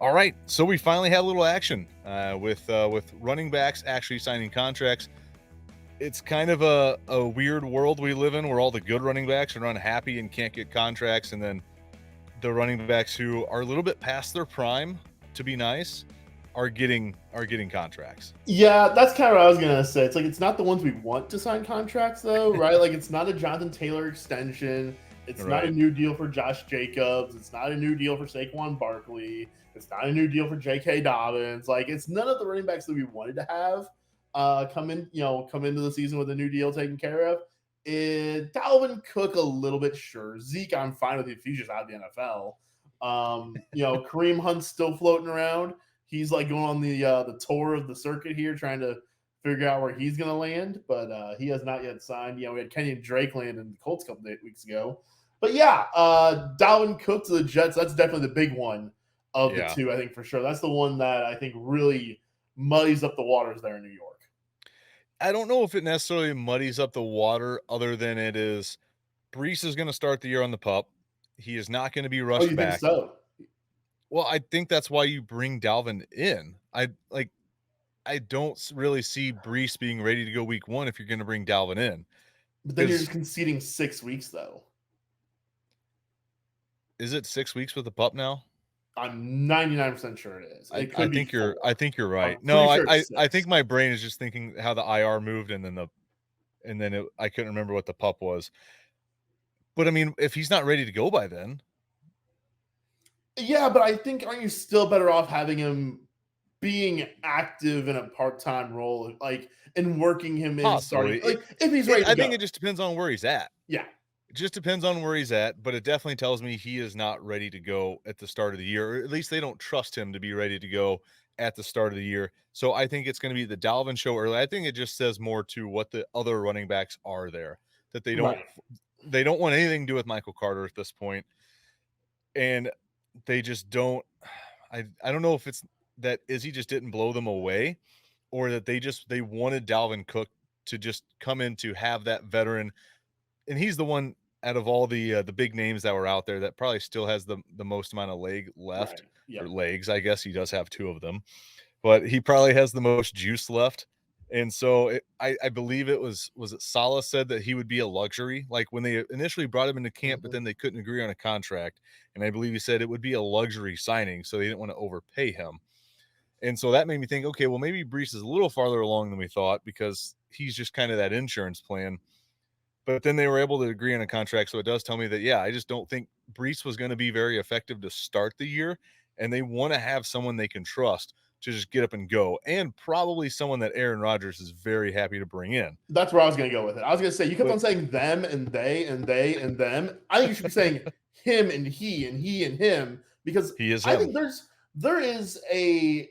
All right, so we finally had a little action with running backs actually signing contracts. It's kind of a weird world we live in where all the good running backs are unhappy and can't get contracts, and then the running backs who are a little bit past their prime, to be nice, are getting contracts. Yeah, that's kind of what I was gonna say. It's like it's not the ones we want to sign contracts, though, right? Like it's not a Jonathan Taylor extension. It's not a Right. new deal for Josh Jacobs. It's not a new deal for Saquon Barkley. It's not a new deal for J.K. Dobbins. Like it's none of the running backs that we wanted to have come into the season with a new deal taken care of. Dalvin Cook a little bit sure. Zeke, I'm fine with if he's just out of the NFL. Kareem Hunt's still floating around. He's like going on the tour of the circuit here, trying to figure out where he's going to land, but he has not yet signed. We had Kenyon Drake land in the Colts a couple weeks ago. But yeah, Dalvin Cook to the Jets, that's definitely the big one of the Yeah. two, I think, for sure. That's the one that I think really muddies up the waters there in New York. I don't know if it necessarily muddies up the water other than it is Brees is going to start the year on the pup. He is not going to be Oh, rushed you think back. so? Well, I think that's why you bring Dalvin in. I don't really see Brees being ready to go week 1 if you're going to bring Dalvin in. But then you're Because just conceding 6 weeks, though. is it 6 weeks with the pup now? I'm 99% sure it is. It I could be think you're I 4. think you're right. I'm No, pretty sure it's I think 6. my brain is just thinking how the IR moved and then I couldn't remember what the pup was. But I mean, if he's not ready to go by then, Yeah, but I think aren't you still better off having him being active in a part-time role, like and working him in starting, possibly. like if he's ready to I think go. it just depends on where he's at. Yeah, It just depends on where he's at, but it definitely tells me he is not ready to go at the start of the year, or at least they don't trust him to be ready to go at the start of the year. So I think it's going to be the Dalvin show early. I think it just says more to what the other running backs are there, that right. they don't want anything to do with Michael Carter at this point, and they just don't. I don't know if it's that Izzy just didn't blow them away, or that they wanted Dalvin Cook to just come in to have that veteran, and he's the one out of all the big names that were out there that probably still has the most amount of leg left, Right. or Yep. legs. I guess he does have 2 of them, but he probably has the most juice left. And so I believe was it Salah said that he would be a luxury, like when they initially brought him into camp, but Mhm. then they couldn't agree on a contract. And I believe he said it would be a luxury signing, so they didn't want to overpay him. And so that made me think, okay, well, maybe Brees is a little farther along than we thought because he's just kind of that insurance plan. But then they were able to agree on a contract. So it does tell me that, yeah, I just don't think Brees was going to be very effective to start the year. And they want to have someone they can trust to just get up and go. And probably someone that Aaron Rodgers is very happy to bring in. That's where I was going to go with it. I was going to say you kept But on saying them and they and they and them. I think you should be saying him and he and him, because he is I him. think there is a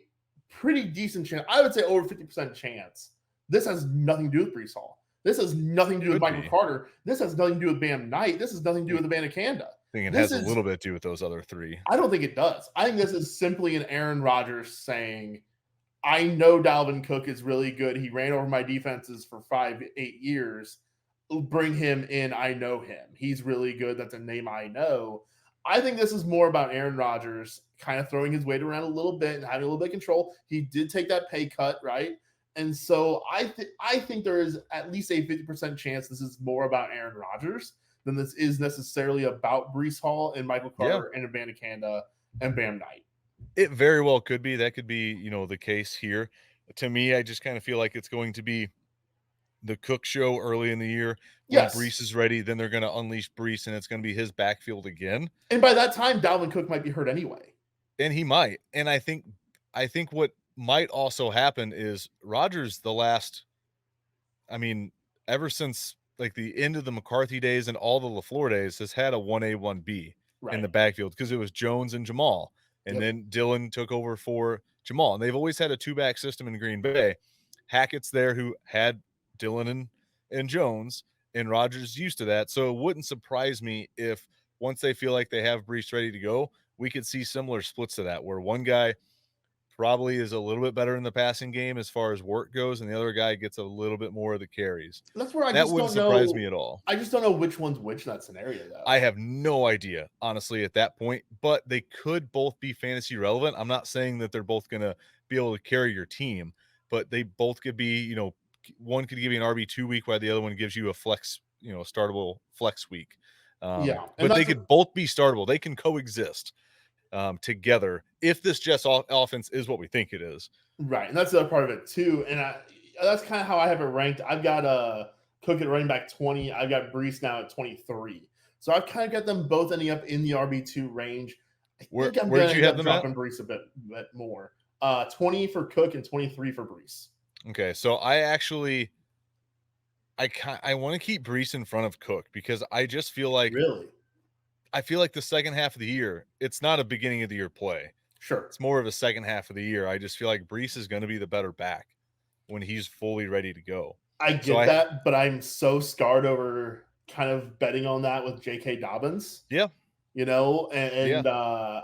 pretty decent chance. I would say over 50% chance this has nothing to do with Brees Hall. This has nothing to do with Could Michael be. Carter. This has nothing to do with Bam Knight. This has nothing to do with the band of Kanda. I think it This has a is little bit to do with those other 3. I don't think it does. I think this is simply an Aaron Rodgers saying, I know Dalvin Cook is really good. He ran over my defenses for 8 years. Bring him in. I know him. He's really good. That's a name I know. I think this is more about Aaron Rodgers kind of throwing his weight around a little bit and having a little bit of control. He did take that pay cut, right? And so I think there is at least a 50% chance this is more about Aaron Rodgers than this is necessarily about Brees Hall and Michael Yeah. Carter and Abanikanda and Bam Knight. It very well could be. That could be, the case here. To me, I just kind of feel like it's going to be the Cook show early in the year. When Yes. Brees is ready, then they're going to unleash Brees, and it's going to be his backfield again. And by that time, Dalvin Cook might be hurt anyway. And he might. And I think what might also happen is Rodgers ever since like the end of the McCarthy days and all the LaFleur days has had a 1A, 1B in Right. the backfield because it was Jones and Jamal. And Yep. then Dillon took over for Jamal. And they've always had a 2-back system in Green Bay. Hackett's there who had Dillon and Jones, and Rodgers used to that. So it wouldn't surprise me if once they feel like they have Brees ready to go, we could see similar splits to that, where one guy probably is a little bit better in the passing game as far as work goes, and the other guy gets a little bit more of the carries. That's where I That just wouldn't don't surprise know. me at all. I just don't know which one's which in that scenario, I though. have no idea, honestly, at that point, but they could both be fantasy relevant. I'm not saying that they're both going to be able to carry your team, but they both could be, one could give you an RB2 week while the other one gives you a flex, a startable flex week. Yeah, and But they that's could both be startable. They can coexist together if this Jets offense is what we think it is. right, and that's the other part of it too. And that's kind of how I have it ranked. I've got Cook at running back 20. I've got Brees now at 23. So I've kind of got them both ending up in the RB2 range. I Where think I'm where going did to you end have up them at? dropping Brees a bit more. 20 for Cook and 23 for Brees. Okay, so I want to keep Brees in front of Cook because Really? I feel like the second half of the year, it's not a beginning of the year play. Sure. It's more of a second half of the year. I just feel like Brees is going to be the better back when he's fully ready to go. I So get that, but I'm so scarred over kind of betting on that with J.K. Dobbins. yeah, yeah,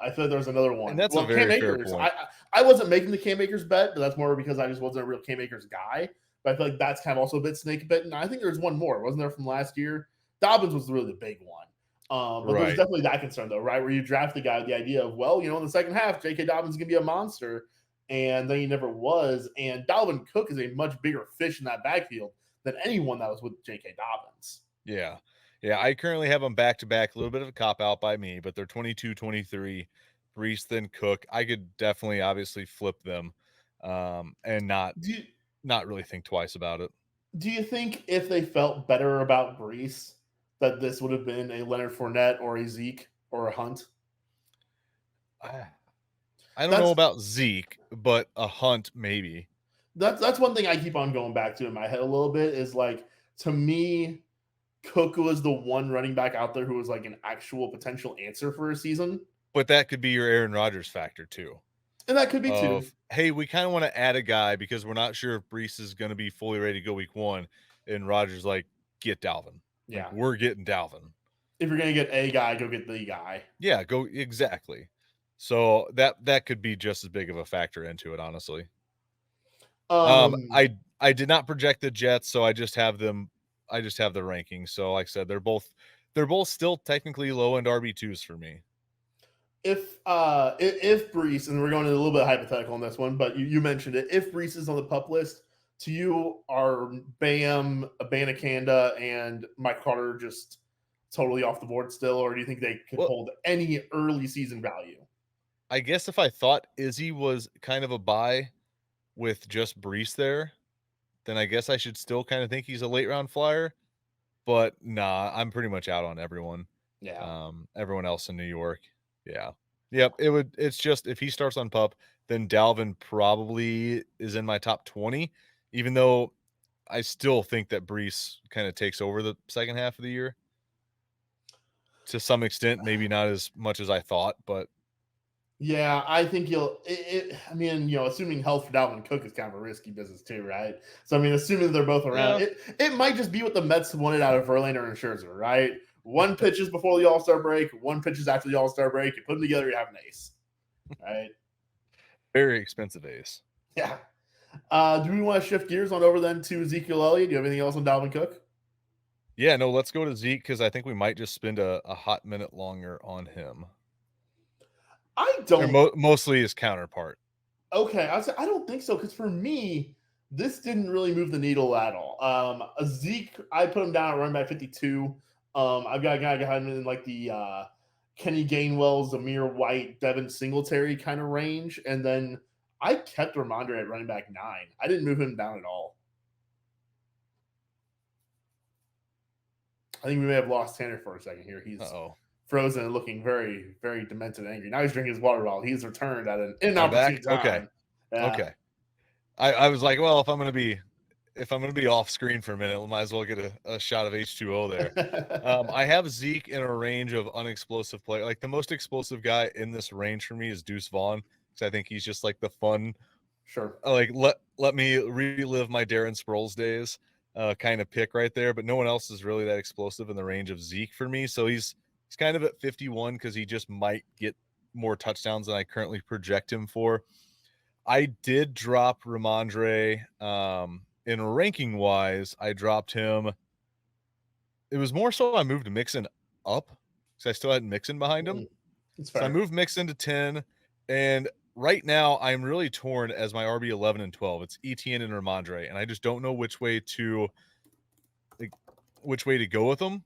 I feel like there was another and one. that's a Well, Cam very fair Akers. point. I wasn't making the Cam Akers bet, but that's more because I just wasn't a real Cam Akers guy. But I feel like that's kind of also a bit snake bit. And I think there's one more, wasn't there, from last year? Dobbins was really the big one. But there's Right. definitely that concern though, right? Where you draft the guy with the idea of, well, in the second half, J.K. Dobbins is gonna be a monster, and then he never was. And Dalvin Cook is a much bigger fish in that backfield than anyone that was with J.K. Dobbins. Yeah. Yeah. I currently have them back to back, a little bit of a cop out by me, but they're 22, 23. Brees, then Cook. I could definitely obviously flip them and Do you, not really think twice about it. do you think if they felt better about Brees, that this would have been a Leonard Fournette or a Zeke or a Hunt? I, I don't know That's about Zeke, but a Hunt maybe. that's one thing I keep on going back to in my head a little bit is like, to me, Cook was the one running back out there who was like an actual potential answer for a season. But that could be your Aaron Rodgers factor too. And that could be too. Of hey, we kind of want to add a guy because we're not sure if Brees is going to be fully ready to go week one, and Rodgers like get Dalvin. Like Yeah. we're getting Dalvin. If you're gonna get a guy, go get the guy. Yeah, go exactly. So that could be just as big of a factor into it, honestly. Um, I did not project the Jets, so I just have them. I just have the rankings. So like I said, they're both still technically low end RB2s for me. if Brees, and we're going to a little bit hypothetical on this one, but you mentioned it. If Brees is on the pup list, to you are Bam, Abanikanda, and Mike Carter just totally off the board still, or do you think they could Well, hold any early season value? I guess if I thought Izzy was kind of a buy with just Brees there, then I guess I should still kind of think he's a late round flyer. But nah, I'm pretty much out on everyone. Yeah. Everyone else in New York. Yeah. Yep. It's just if he starts on pup, then Dalvin probably is in my top 20, even though I still think that Brees kind of takes over the second half of the year to some extent, maybe not as much as I thought, but Yeah, I think you'll. I mean, assuming health for Dalvin Cook is kind of a risky business too, right? So, I mean, assuming that they're both around, yeah, it might just be what the Mets wanted out of Verlander and Scherzer, right? One pitches before the All Star break, one pitches after the All Star break. You put them together, you have an ace, right? very expensive ace. Yeah. Do we want to shift gears on over then to Ezekiel Elliott? Do you have anything else on Dalvin Cook? Yeah, no, let's go to Zeke because I think we might just spend a hot minute longer on him. I Or don't. mostly his counterpart. Okay, I don't think so because for me, this didn't really move the needle at all. Zeke, I put him down at running back 52. I've got a guy behind him in like the Kenny Gainwell, Zamir White, Devin Singletary kind of range, and then I kept Ramondre at running back 9. I didn't move him down at all. I think we may have lost Tanner for a second here. He's Uh-oh. frozen and looking very, very demented and angry. Now he's drinking his water bottle. He's returned at an I'm inopportune back. Okay. time. Yeah. Okay. I was like, well, if I'm gonna be off screen for a minute, we might as well get a shot of H2O there. I have Zeke in a range of unexplosive play. Like the most explosive guy in this range for me is Deuce Vaughn, because I think he's just like the fun, Sure. like let me relive my Darren Sproles days kind of pick right there. But no one else is really that explosive in the range of Zeke for me. So he's kind of at 51 because he just might get more touchdowns than I currently project him for. I did drop Ramondre. In ranking wise, I dropped him. It was more so I moved Mixon up because I still had Mixon behind him. It's So I fair. moved Mixon to 10. And right now I'm really torn as my RB 11 and 12. It's ETN and Ramondre. And I just don't know which way to go with them.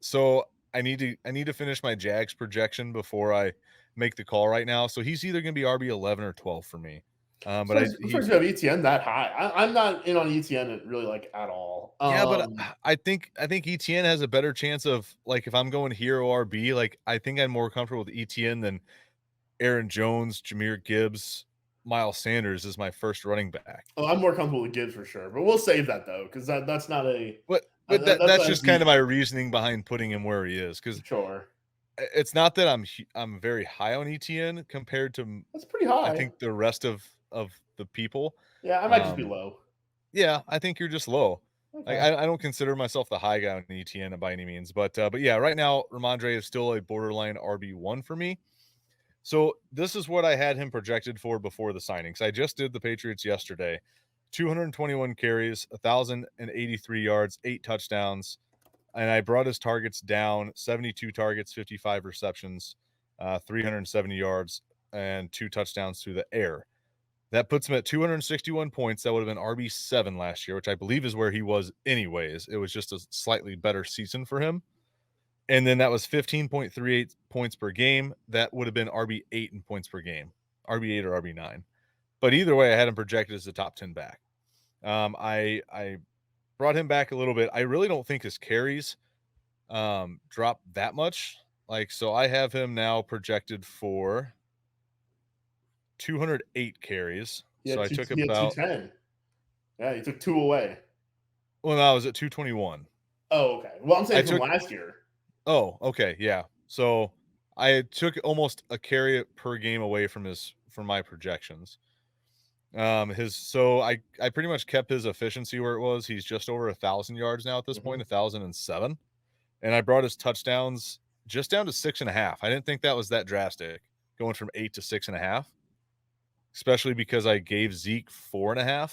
So I need to finish my Jags projection before I make the call right now. So he's either going to be RB 11 or 12 for me. But So first you have ETN that high. I'm not in on ETN really like at all. yeah, but I think ETN has a better chance of, like, if I'm going hero RB, like, I think I'm more comfortable with ETN than Aaron Jones, Jahmyr Gibbs, Miles Sanders is my first running back. I'm more comfortable with Gibbs for sure, but we'll save that though because that's not a But that's that's not a just kind Zeke. of my reasoning behind putting him where he is, because Sure, it's not that I'm very high on ETN compared to that's pretty I high. think the rest of the people. Yeah, I might just be Um, low. yeah, I think you're just low. Like Okay. I don't consider myself the high guy on ETN by any means, but yeah, right now Ramondre is still a borderline RB1 for me. So this is what I had him projected for before the signings. I just did the Patriots yesterday. 221 carries, 1,083 yards, 8 touchdowns, and I brought his targets down: 72 targets, 55 receptions, 370 yards, and 2 touchdowns through the air. That puts him at 261 points. That would have been RB7 last year, which I believe is where he was anyways. It was just a slightly better season for him. And then that was 15.38 points per game. That would have been RB8 in points per game, RB8 or RB9. But either way, I had him projected as a top 10 back. I brought him back a little bit. I really don't think his carries drop that much. Like, so I have him now projected for 208 carries. So I took He had about 210. Yeah, he took two away. well, no, I was at 221. Oh, okay. Well, I'm I saying from took last year. Oh, okay, yeah. So I took almost a carry per game away from my projections. His so I pretty much kept his efficiency where it was. He's just over 1,000 yards now at this Hmm. point, 1,007, and I brought his touchdowns just down to 6.5. I didn't think that was that drastic, going from 8 to 6.5, especially because I gave Zeke 4.5,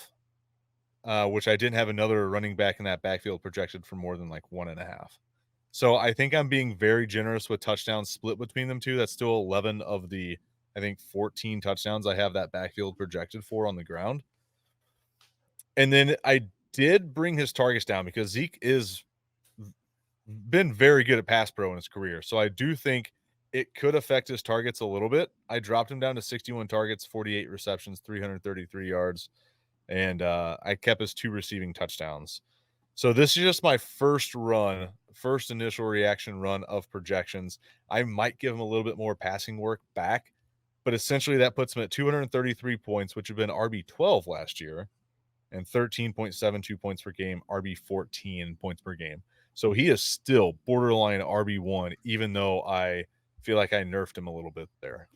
which I didn't have another running back in that backfield projected for more than like 1.5. So I think I'm being very generous with touchdowns split between them two. That's still 11 of the, I think, 14 touchdowns I have that backfield projected for on the ground. And then I did bring his targets down because Zeke is been very good at pass pro in his career. So I do think it could affect his targets a little bit. I dropped him down to 61 targets, 48 receptions, 333 yards, and I kept his 2 receiving touchdowns. So this is just my first initial reaction run of projections. I might give him a little bit more passing work back, but essentially that puts him at 233 points, which have been RB12 last year, and 13.72 points per game, RB14 points per game. So he is still borderline RB1, even though I feel like I nerfed him a little bit there.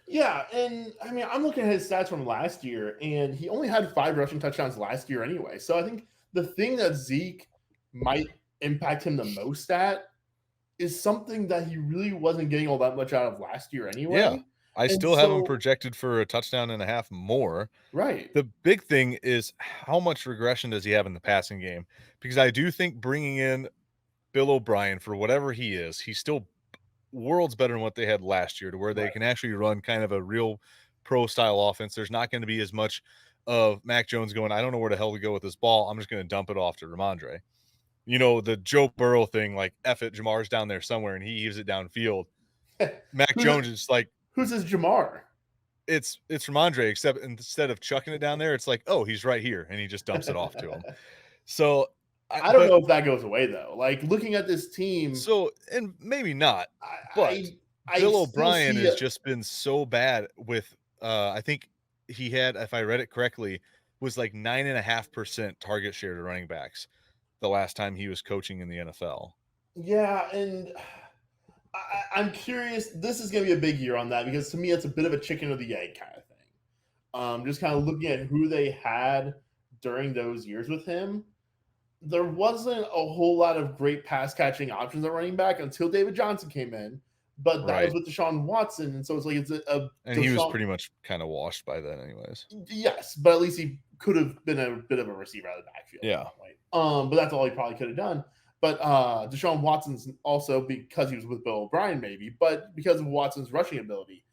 Yeah, and I mean, I'm looking at his stats from last year, and he only had 5 rushing touchdowns last year anyway. So I think the thing that Zeke might impact him the most at is something that he really wasn't getting all that much out of last year Yeah. anyway. I And still have him so, projected for a touchdown and a half more. right. The big thing is how much regression does he have in the passing game? Because I do think bringing in Bill O'Brien for whatever he is, he's still worlds better than what they had last year, to where they Right. can actually run kind of a real pro style offense. There's not going to be as much of Mac Jones going, I don't know where the hell to go with this ball. I'm just going to dump it off to Ramondre. You know, the Joe Burrow thing, like, F it, Jamar's down there somewhere and he heaves it downfield. Mac who's Jones is like, who's his Jamar? it's Ramondre, except instead of chucking it down there, it's like, oh, he's right here, and he just dumps it off to him. So, I don't but know if that goes away though. Like looking at this team, so, and maybe not, I but I Bill still O'Brien see has it. just been so bad with, I think he had, if I read it correctly, was like 9.5% target share to running backs the last time he was coaching in the NFL. Yeah, and I'm curious. This is going to be a big year on that because to me, it's a bit of a chicken or the egg kind of thing. Just kind of looking at who they had during those years with him, there wasn't a whole lot of great pass catching options at running back until David Johnson came in. but that was Right. with Deshaun Watson, and so it's like it's a And he was Deshaun. pretty much kind of washed by then anyways. Yes, but at least he could have been a bit of a receiver out of the backfield at Yeah. that point. But that's all he probably could have done. But Deshaun Watson's also because he was with Bill O'Brien, maybe, but because of Watson's rushing ability,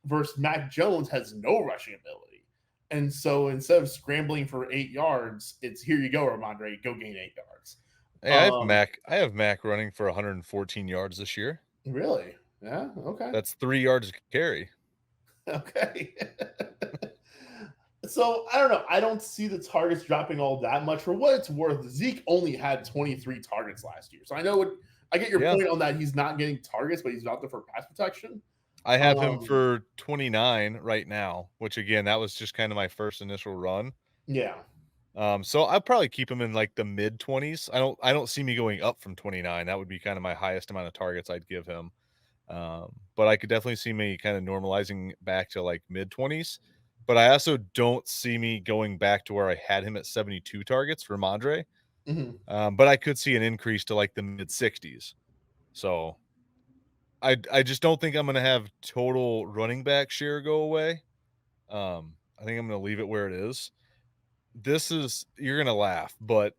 versus Mac Jones has no rushing ability. And so instead of scrambling for 8 yards, it's here you go, Ramondre, go gain 8 yards. Hey, I have Mac running for 114 yards this year. Really? Yeah. Okay. That's 3 yards a carry. Okay. So I don't know. I don't see the targets dropping all that much. For what it's worth, Zeke only had 23 targets last year. So I know I get your Yeah. point on that. He's not getting targets, but he's out there for pass protection. I have him Um, for 29 right now, which again, that was just kind of my first initial run. yeah. So I'll probably keep him in like the mid 20s. I don't see me going up from 29. That would be kind of my highest amount of targets I'd give him. But I could definitely see me kind of normalizing back to like mid 20s. But I also don't see me going back to where I had him at 72 targets for Mondre. Mhm. But I could see an increase to like the mid 60s. So I just don't think I'm going to have total running back share go away. I think I'm going to leave it where it is. You're going to laugh, but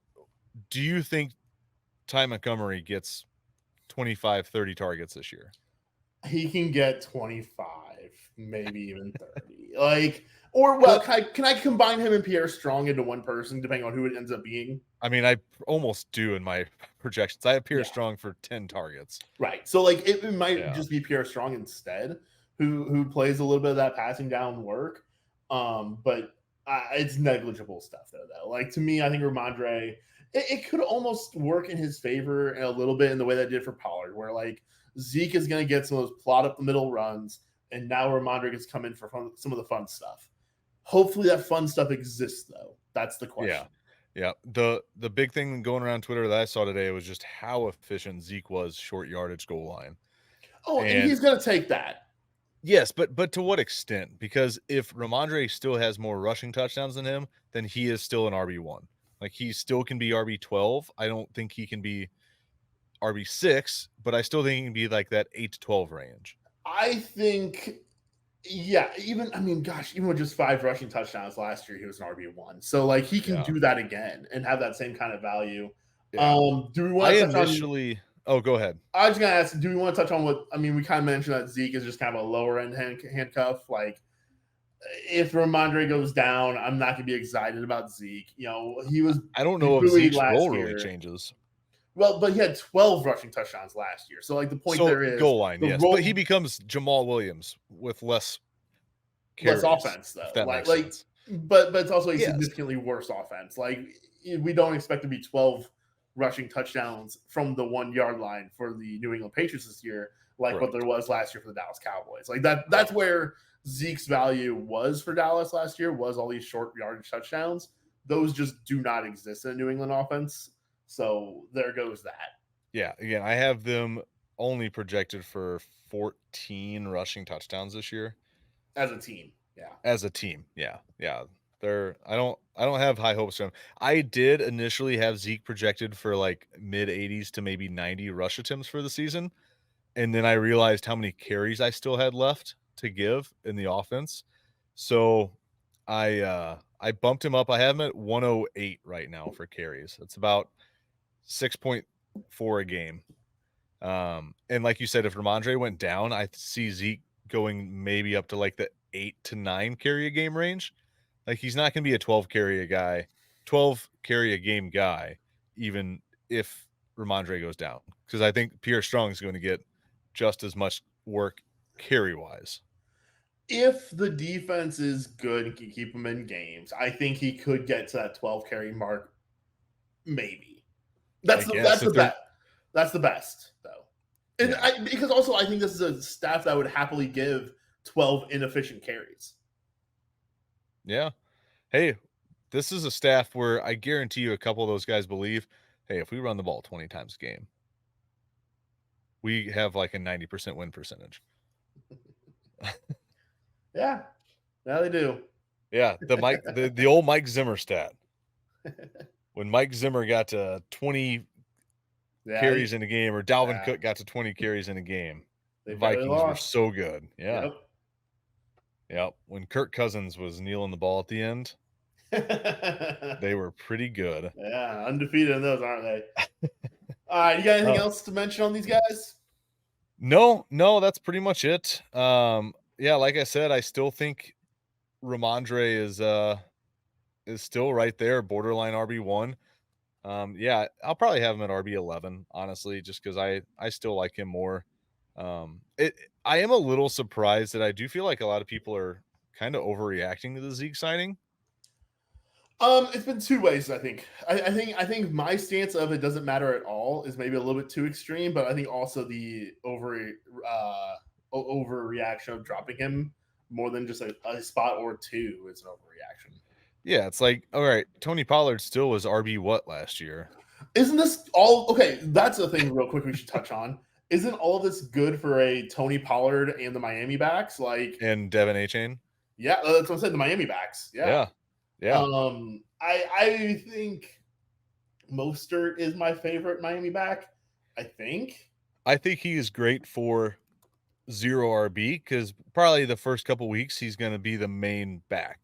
do you think Ty Montgomery gets 25, 30 targets this year? He can get 25, maybe even 30. Or well, But can I combine him and Pierre Strong into one person, depending on who it ends up being? I mean, I almost do in my projections. I appear Yeah. strong for 10 targets. Right. So like it might Yeah. just be Pierre Strong instead, who plays a little bit of that passing down work. But it's negligible stuff though. Like to me, I think Ramondre, it could almost work in his favor a little bit in the way that it did for Pollard, where like Zeke is going to get some of those plot up the middle runs, and now Ramondre gets come in for some of the fun stuff. Hopefully that fun stuff exists though. That's the Yeah. question. Yeah. The big thing going around Twitter that I saw today was just how efficient Zeke was short yardage goal line. Oh, and And he's going to take that. yes, but to what extent? Because if Ramondre still has more rushing touchdowns than him, then he is still an RB1. Like he still can be RB12. I don't think he can be RB6, but I still think he can be like that 8 to 12 range. I think yeah, even with just 5 rushing touchdowns last year, he was an RB1. So like he can Yeah. do that again and have that same kind of value. Yeah. Do we I want to touch on initially Oh, go ahead. I was gonna ask, do we want to touch on we kind of mentioned that Zeke is just kind of a lower end handcuff. Like if Ramondre goes down, I'm not gonna be excited about Zeke. He was I don't know if buoyed Zeke's last role really year. changes. Well, but he had 12 rushing touchdowns last year. So like the point So there is goal line, the yes, but he role becomes Jamal Williams with less less carries, offense if though. that makes sense. But it's also a Yes. significantly worse offense. Like we don't expect to be 12 rushing touchdowns from the 1 yard line for the New England Patriots this year, like what Correct. there was last year for the Dallas Cowboys. Like that's where Zeke's value was for Dallas last year, was all these short yardage touchdowns. Those just do not exist in a New England offense. So there goes that. Yeah, again, I have them only projected for 14 rushing touchdowns this year As a team. Yeah. as a team. Yeah. Yeah. I don't have high hopes for him. I did initially have Zeke projected for like mid 80s to maybe 90 rush attempts for the season. And then I realized how many carries I still had left to give in the offense. So I bumped him up. I have him at 108 right now for carries. It's about 6.4 a game. And like you said, if Ramondre went down, I see Zeke going maybe up to like the 8 to 9 carry a game range. Like he's not going to be a 12 carry a game guy, even if Ramondre goes down, because I think Pierre Strong is going to get just as much work carry wise. If the defense is good and can keep him in games, I think he could get to that 12 carry mark. Maybe I guess that's the if they're best. That's the best though, and yeah, because also I think this is a staff that would happily give 12 inefficient carries. yeah. Hey, this is a staff where I guarantee you a couple of those guys believe, hey, if we run the ball 20 times a game, we have like a 90% win percentage. Yeah, now they do. Yeah, the old Mike Zimmer stat. When Mike Zimmer got to 20 Yeah, carries in a game, or Dalvin yeah. Cook got to 20 carries in a game. They barely Vikings were lost. so good. Yeah. Yep. Yep. When Kirk Cousins was kneeling the ball at the end, Yeah, they were pretty good. undefeated in those, aren't they? All right, you got anything Oh, else to mention on these guys? no, no, that's pretty much it. Yeah, like I said, I still think Ramondre is still right there, borderline RB1. Yeah, I'll probably have him at RB11, honestly, just because I still like him more. It I am a little surprised that I do feel like a lot of people are kind of overreacting to the Zeke signing. It's been two ways. I think my stance of it doesn't matter at all is maybe a little bit too extreme, but I think also the overreaction of dropping him more than just a spot or two is an overreaction. Yeah, it's like, all right, Tony Pollard still was RB what last year? Isn't this all okay? That's the thing, real quick. We should touch on. Isn't all of this good for a Tony Pollard and the Miami backs? Like, And Devin A Chain. yeah, that's what I said. The Miami backs. Yeah. Yeah. Yeah. I think Mostert is my favorite Miami back. I think. I think he is great for zero RB because probably the first couple weeks he's going to be the main back.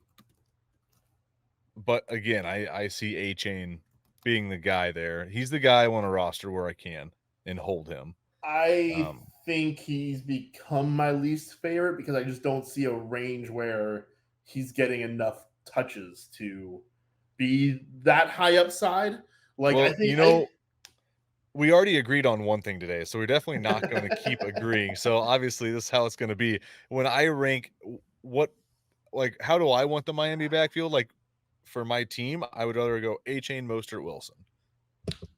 But again, I see A Chain being the guy there. He's the guy I want to roster where I can and hold him. I Um, think he's become my least favorite because I just don't see a range where he's getting enough touches to be that high upside. Like I well, think I we already agreed on one thing today, so we're definitely not going to keep agreeing. So obviously, this is how it's going to be. When I rank what, like, how do I want the Miami backfield? Like, for my team, I would rather go A Chain, Mostert, Wilson.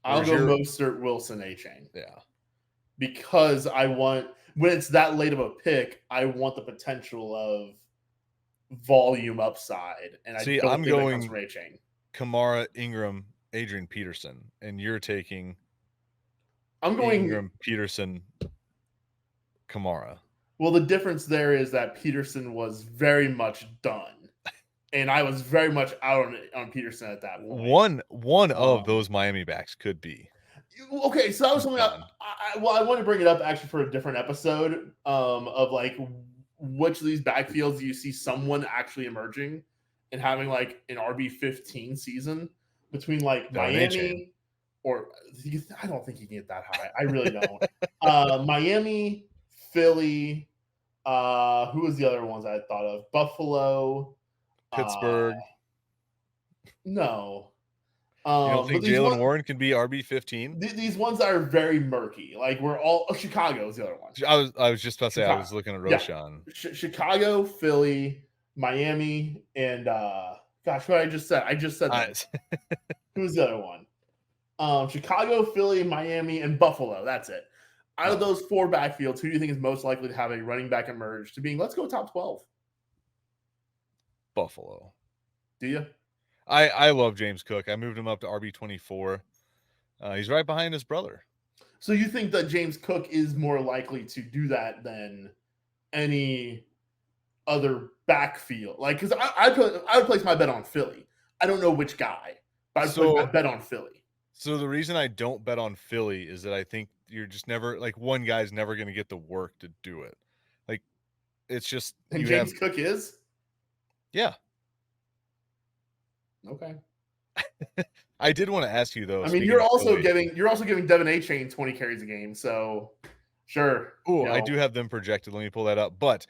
I'll Where's go your, Mostert, Wilson, A Chain yeah. because I want when it's that late of a pick, I want the potential of volume upside, and I See, don't I'm think that comes from going A Chain. Kamara, Ingram, Adrian Peterson, and you're taking I'm going. Ingram, Peterson, Kamara. Well, the difference there is that Peterson was very much done, and I was very much out on Peterson at that point. One of Um, those Miami backs could be okay, so that was something. done. I want to bring it up actually for a different episode. Of like which of these backfields do you see someone actually emerging and having like an RB15 season between like Devin A Chain. Miami or I don't think he can get that high. I really don't. Miami, Philly. Who was the other ones I had thought of? Buffalo. Pittsburgh. No. You don't But think these Jalen ones, Warren can be RB15? these ones are very murky. Like we're all Chicago is the other one. I was just about to say I Chicago, was looking at yeah, Roshan. Chicago, Philly, Miami, and gosh, what I just said. I just said I, them. Who's the other one? Chicago, Philly, Miami, and Buffalo. That's it. Out of oh, those four backfields, who do you think is most likely to have a running back emerge to being let's go top 12? Buffalo. Do you? I love James Cook. I moved him up to RB24. He's right behind his brother. So you think that James Cook is more likely to do that than any other backfield? Like, because I would place my bet on Philly. I don't know which guy, but I'd place my So bet on Philly. so the reason I don't bet on Philly is that I think you're just never like one guy's never going to get the work to do it. Like it's just And you have James Cook is yeah. okay. I did want to ask you though, I mean, speaking of Philly. you're also giving Devin A. Chain 20 carries a game, so sure, Oh, I do have them projected. Let me pull that up. But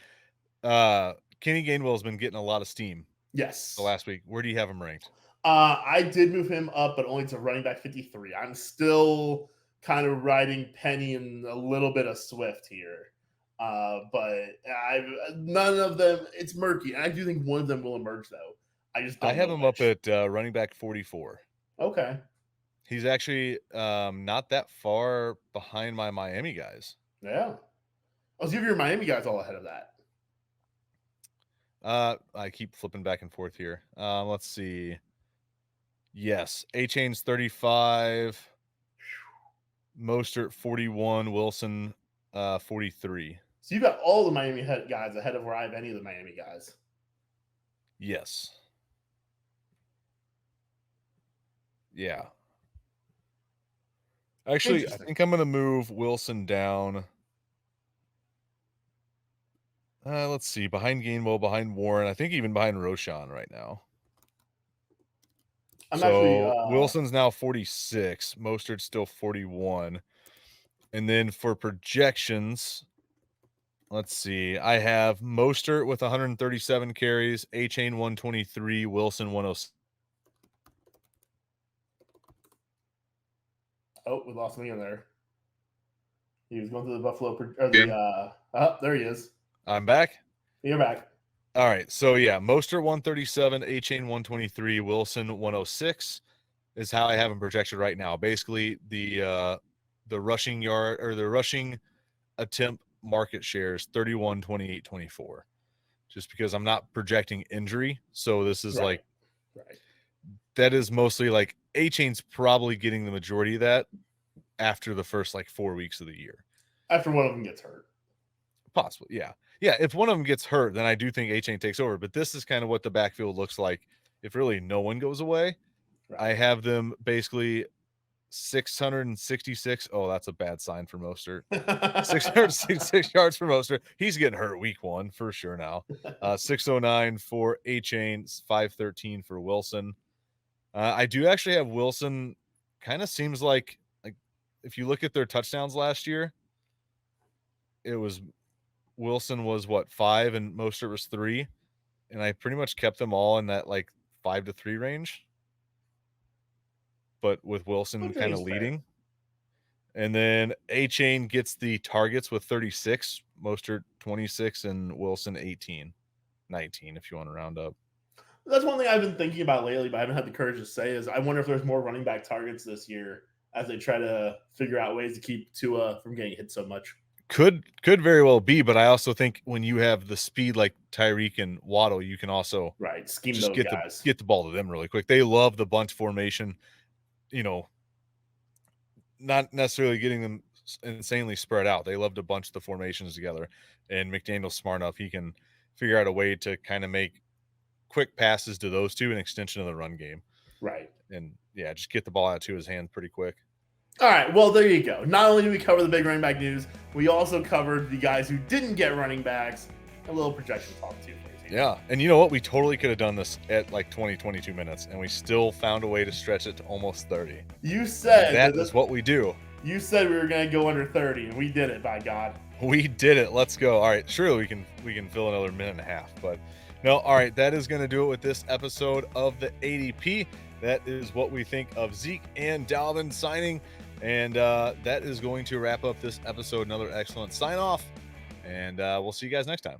Kenny Gainwell's been getting a lot of steam the yes. last week. Where do you have him ranked? I did move him up, but only to running back 53. I'm still kind of riding Penny and a little bit of Swift here. But none of them, it's murky. And I do think one of them will emerge, though. I just I don't have know him up which. at running back 44. Okay. He's actually not that far behind my Miami guys. Yeah. I'll give your Miami guys all ahead of that. I keep flipping back and forth here. Let's see. Yes, A Chain's 35, Mostert 41, Wilson 43. So you got all the Miami guys ahead of where I have any of the Miami guys. Yes. Yeah. Actually, I Interesting. think I'm going to move Wilson down Let's see. Behind Gainwell, behind Warren, I think even behind Roshan right now. I'm actually So Wilson's now 46. Mostert's still 41. And then for projections, let's see. I have Mostert with 137 carries, A-Chain 123, Wilson 106. oh, we lost him again there. He was going through the Buffalo or the oh, there he is. I'm back. You're back. All right. So yeah, Mostert 137, A-Chain 123, Wilson 106 is how I have him projected right now. Basically, the rushing yard or the rushing attempt market shares 31, 28, 24. Just because I'm not projecting injury. So this is Right. that is mostly like A-Chain's probably getting the majority of that after the first like 4 weeks of the year. After one of them gets hurt. Possibly, yeah. Yeah, if one of them gets hurt, then I do think A-Chain takes over. But this is kind of what the backfield looks like if really no one goes away. Right. I have them basically 666. Oh, that's a bad sign for Mostert. 666 yards for Mostert. He's getting hurt week 1 for sure now. 609 for A-Chain, 513 for Wilson. I do actually have Wilson. Kind of seems like if you look at their touchdowns last year, it was Wilson was what 5 and Mostert was 3, and I pretty much kept them all in that like 5 to 3 range. But with Wilson kind of leading. And then A-Chain gets the targets with 36, Mostert 26, and Wilson 18, 19 if you want to round up. That's one thing I've been thinking about lately, but I haven't had the courage to say is I wonder if there's more running back targets this year as they try to figure out ways to keep Tua from getting hit so much. Could very well be, but I also think when you have the speed like Tyreek and Waddle, you can also scheme just those guys. Get the ball to them really quick. They love the bunch formation, not necessarily getting them insanely spread out. They love to bunch the formations together, and McDaniel's smart enough. He can figure out a way to kind of make quick passes to those two, an extension of the run game. Right. And yeah, just get the ball out to his hand pretty quick. All right, well, there you go. Not only did we cover the big running back news, we also covered the guys who didn't get running backs. A little projection talk too. Yeah, and you know what? We totally could have done this at like 20, 22 minutes, and we still found a way to stretch it to almost 30. You said that is what we do. You said we were going to go under 30, and we did it, by God. We did it. Let's go. All right, surely we can fill another minute and a half, but no. All right, that is going to do it with this episode of the ADP. That is what we think of Zeke and Dalvin signing. And that is going to wrap up this episode. Another excellent sign off. And we'll see you guys next time.